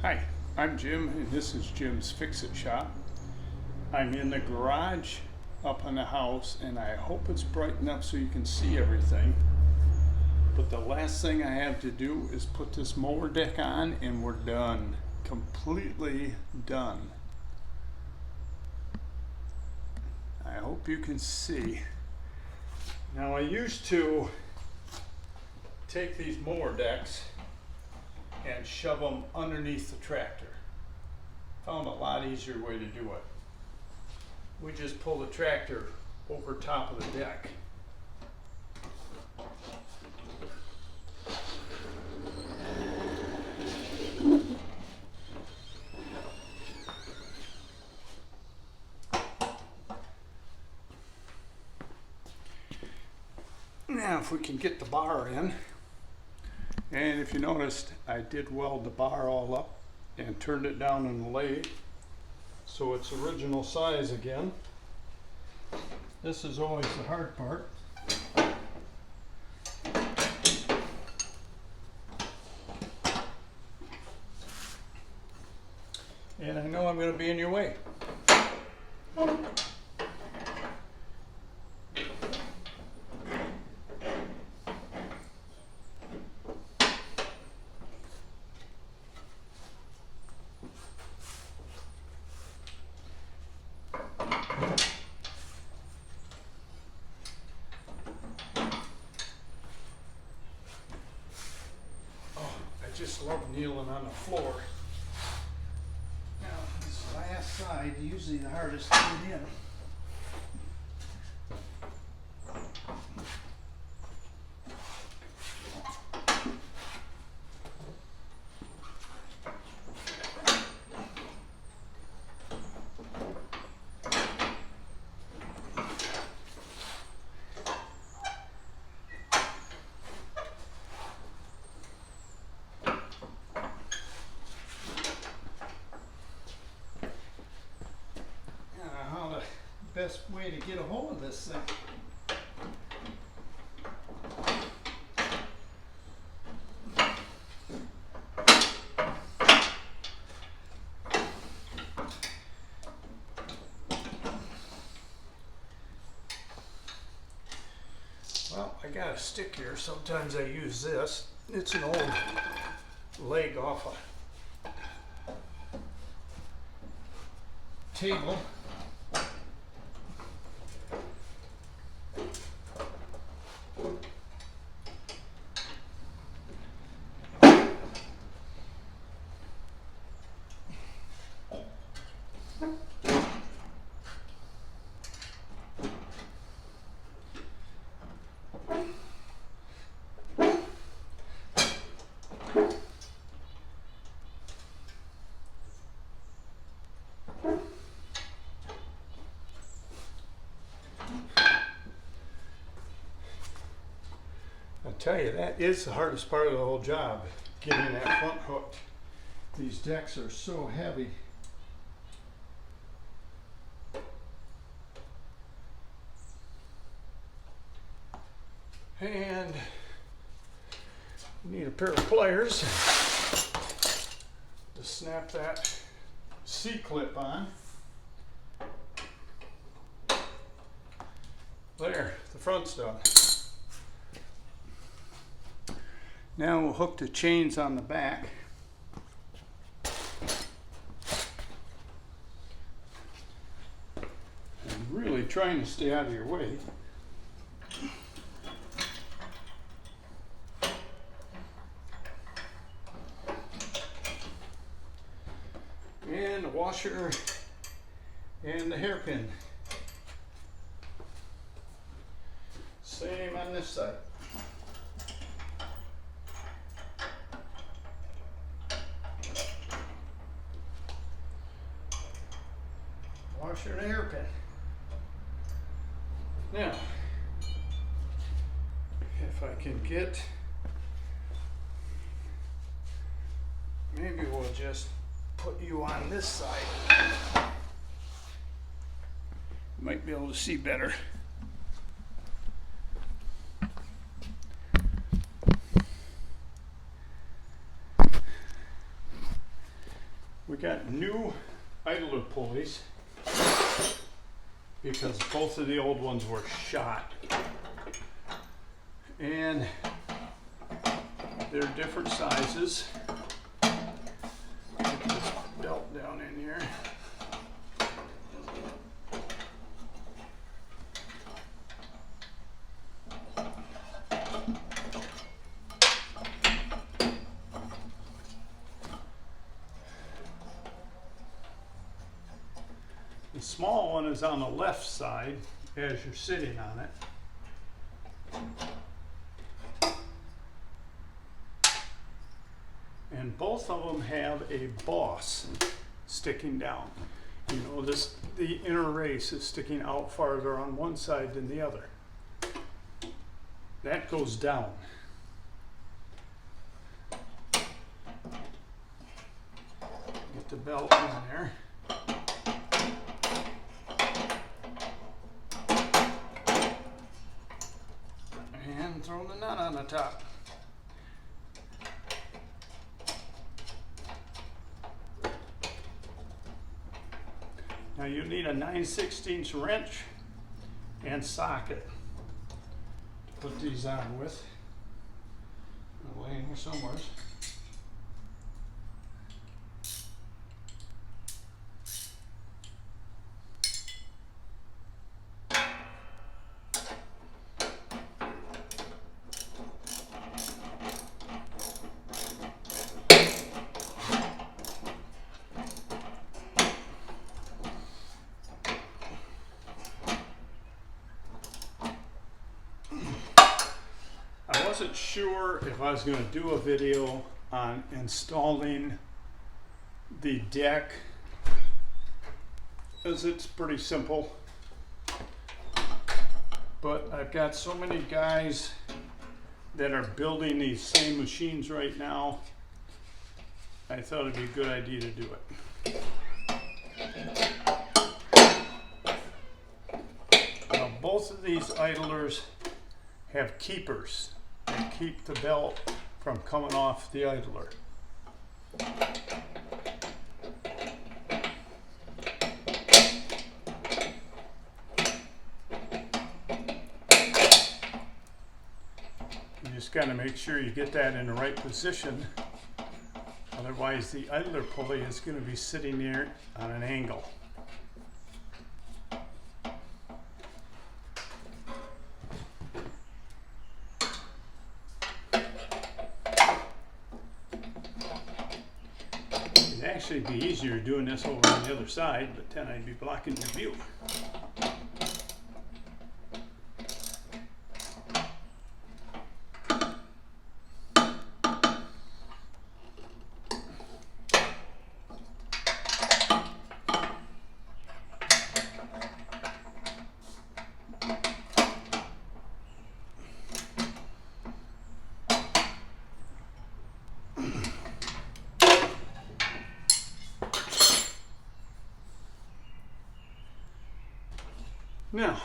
Hi, I'm Jim, and this is Jim's Fix-It Shop. I'm in the garage up on the house, and I hope it's bright enough so you can see everything. But the last thing I have to do is put this mower deck on, and we're done. Completely done. I hope you can see. Now, I used to take these mower decks and shove them underneath the tractor. Found a lot easier way to do it. We just pull the tractor over top of the deck. Now if we can get the bar in, and if you noticed, I did weld the bar all up and turned it down on the lathe so it's original size again. This is always the hard part. And I know I'm going to be in your way. I just love kneeling on the floor. Now, this last side, usually the hardest to get in. Best way to get a hold of this thing. Well, I got a stick here. Sometimes I use this. It's an old leg off a table. I tell you, that is the hardest part of the whole job, getting that front hooked. These decks are so heavy. And you need a pair of pliers to snap that C-clip on. There, the front's done. Now we'll hook the chains on the back. I'm really trying to stay out of your way. And the washer and the hairpin. Same on this side. Washer and a hairpin. Now, if I can get, maybe we'll just put you on this side. Might be able to see better. We got new idler pulleys because both of the old ones were shot. And they're different sizes. Get this belt down in here. The small one is on the left side as you're sitting on it. And both of them have a boss sticking down. You know, the inner race is sticking out farther on one side than the other. That goes down. Get the belt in there. And throw the nut on the top. Now you need a 9/16 wrench and socket to put these on with. They're laying here somewhere. I wasn't sure if I was going to do a video on installing the deck, as it's pretty simple, but I've got so many guys that are building these same machines right now, I thought it'd be a good idea to do it. Now both of these idlers have keepers that keep the belt from coming off the idler. You just got to make sure you get that in the right position, otherwise the idler pulley is going to be sitting there on an angle. It'd actually be easier doing this over on the other side, but then I'd be blocking your view. Now,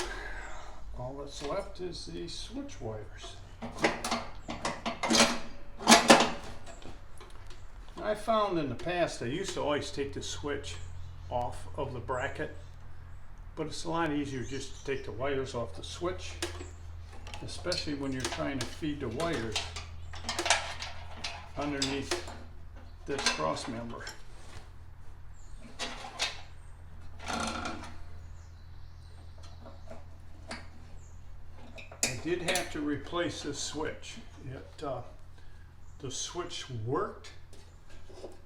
all that's left is the switch wires. I found in the past I used to always take the switch off of the bracket, but it's a lot easier just to take the wires off the switch, especially when you're trying to feed the wires underneath this cross member. I did have to replace this switch. The switch worked,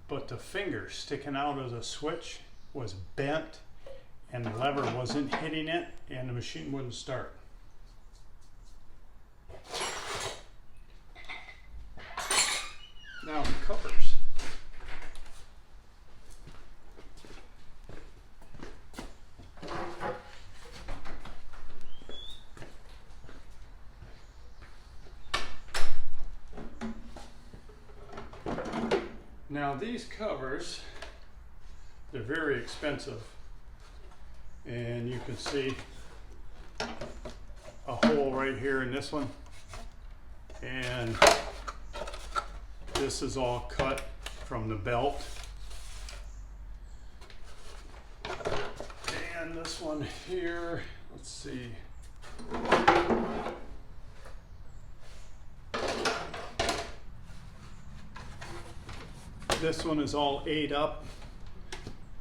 but the finger sticking out of the switch was bent and the lever wasn't hitting it and the machine wouldn't start. Now the covers. Now these covers, they're very expensive, and you can see a hole right here in this one, and this is all cut from the belt, And this one here, let's see. This one is all ate up.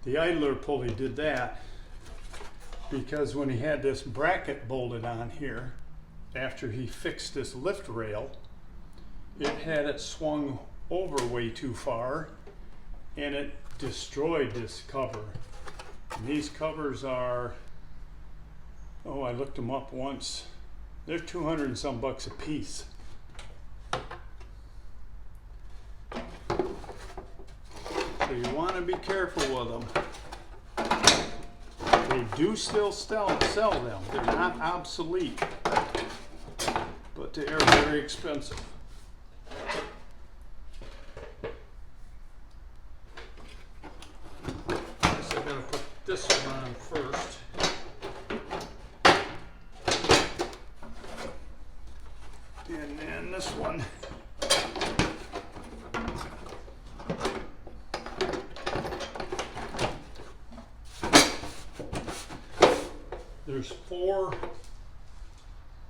The idler pulley did that because when he had this bracket bolted on here, after he fixed this lift rail, it had it swung over way too far and it destroyed this cover. And these covers are, oh, I looked them up once. They're 200 and some bucks a piece. So you want to be careful with them. They do still sell them. They're not obsolete, but they are very expensive. Guess I gotta put this one on first. And then this one. There's 4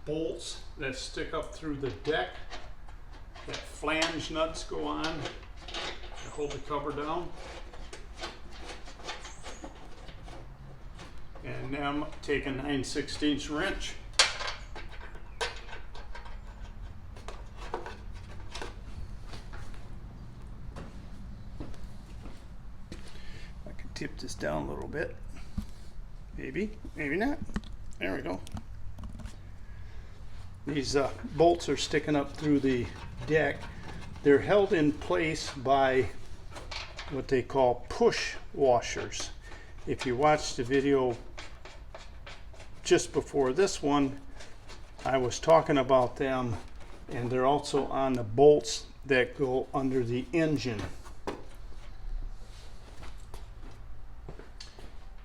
bolts that stick up through the deck that flange nuts go on to hold the cover down. And then take a 9/16 wrench. I can tip this down a little bit. Maybe, maybe not. There we go. These bolts are sticking up through the deck. They're held in place by what they call push washers. If you watched the video just before this one, I was talking about them, and they're also on the bolts that go under the engine.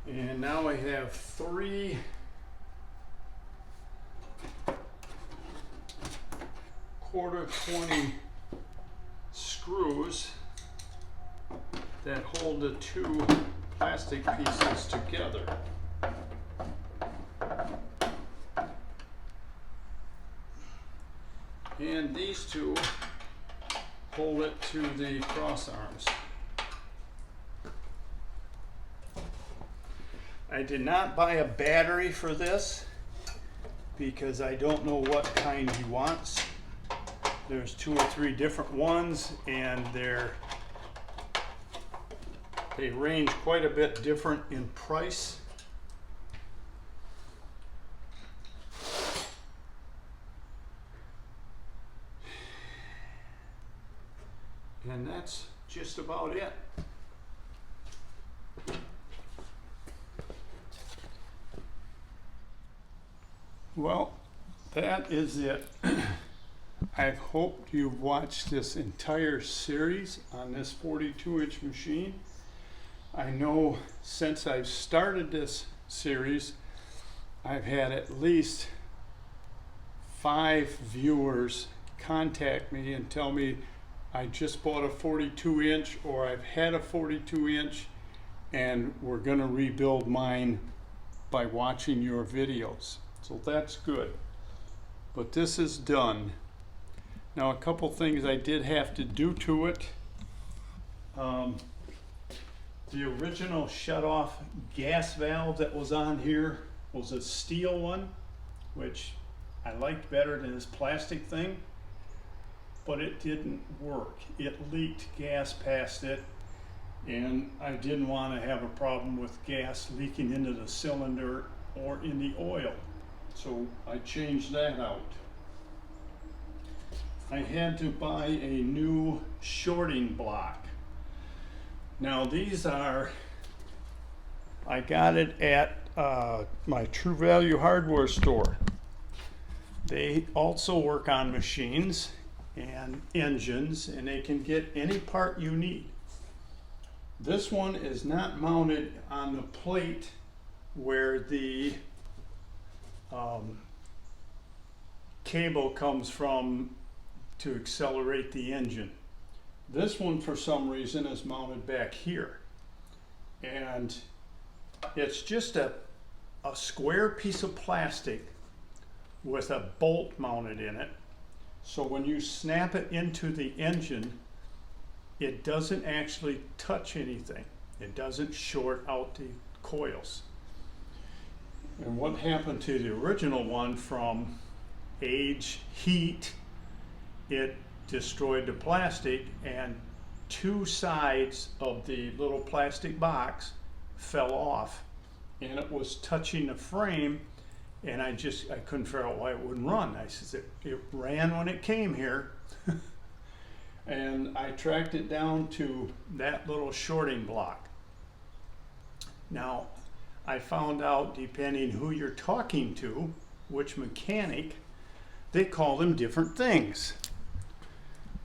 And now I have 3 1/4-20 screws that hold the 2 plastic pieces together. And these 2 hold it to the cross arms. I did not buy a battery for this because I don't know what kind he wants. There's 2 or 3 different ones, and they range quite a bit different in price. And that's just about it. Well, that is it. I hope you've watched this entire series on this 42-inch machine. I know since I've started this series, I've had at least 5 viewers contact me and tell me I just bought a 42-inch, or I've had a 42-inch and we're gonna rebuild mine by watching your videos. So that's good. But this is done. Now, a couple things I did have to do to it. The original shut-off gas valve that was on here was a steel one, which I liked better than this plastic thing, but it didn't work. It leaked gas past it, and I didn't want to have a problem with gas leaking into the cylinder or in the oil. So I changed that out. I had to buy a new shorting block. Now these are, I got it at my True Value hardware store. They also work on machines and engines, and they can get any part you need. This one is not mounted on the plate where the cable comes from to accelerate the engine. This one, for some reason, is mounted back here. And It's just a square piece of plastic with a bolt mounted in it. So when you snap it into the engine, it doesn't actually touch anything. It doesn't short out the coils. And what happened to the original one from age, heat, it destroyed the plastic and two sides of the little plastic box fell off, and it was touching the frame, and I couldn't figure out why it wouldn't run. I said, it ran when it came here. And I tracked it down to that little shorting block. Now, I found out, depending who you're talking to, which mechanic, they call them different things.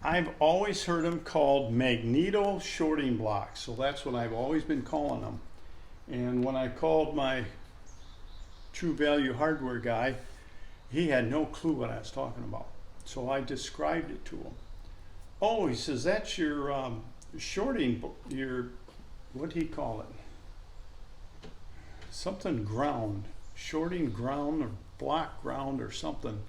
I've always heard them called magneto shorting blocks, so that's what I've always been calling them. And when I called my True Value hardware guy, he had no clue what I was talking about. So I described it to him. Oh, he says, that's your shorting, your, what do he call it? Something ground, shorting ground or block ground or something.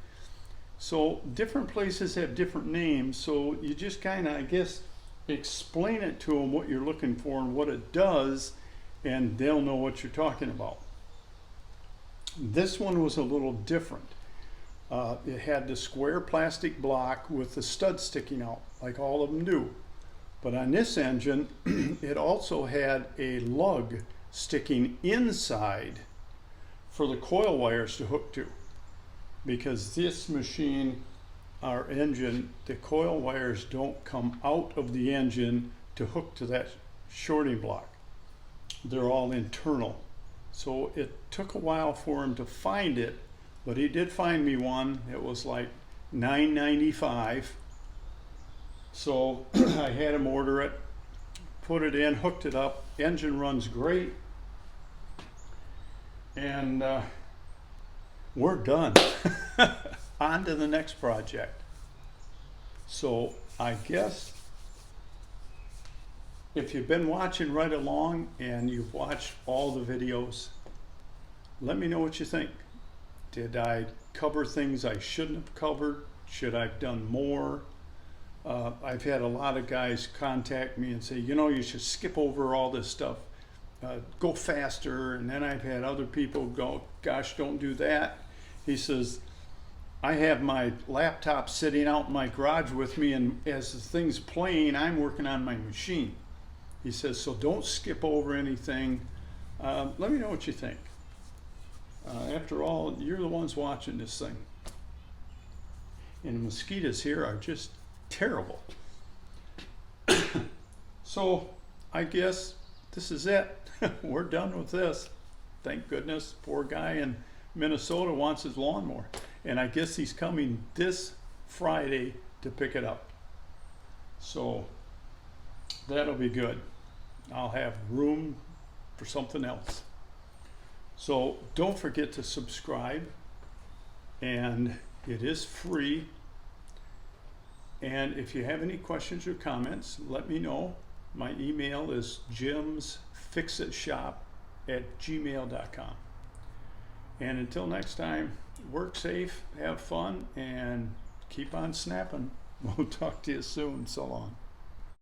So different places have different names, so you just kind of, I guess, explain it to them what you're looking for and what it does, and they'll know what you're talking about. This one was a little different. It had the square plastic block with the stud sticking out, like all of them do. But on this engine, it also had a lug sticking inside for the coil wires to hook to. Because this machine, our engine, the coil wires don't come out of the engine to hook to that shorting block. They're all internal. So it took a while for him to find it, but he did find me one. It was like $9.95. So I had him order it, put it in, hooked it up. Engine runs great. And we're done. On to the next project. So I guess if you've been watching right along and you've watched all the videos, let me know what you think. Did I cover things I shouldn't have covered? Should I have done more? I've had a lot of guys contact me and say, you know, you should skip over all this stuff. Go faster. And then I've had other people go, gosh, don't do that. He says, I have my laptop sitting out in my garage with me, and as the thing's playing, I'm working on my machine. He says, so don't skip over anything. Let me know what you think. After all, you're the ones watching this thing. And the mosquitoes here are just terrible. So I guess this is it. We're done with this. Thank goodness. Poor guy in Minnesota wants his lawnmower. And I guess he's coming this Friday to pick it up. So that'll be good. I'll have room for something else. So don't forget to subscribe, and it is free. And if you have any questions or comments, let me know. My email is jimsfixitshop@gmail.com. And until next time, work safe, have fun, and keep on snapping. We'll talk to you soon. So long.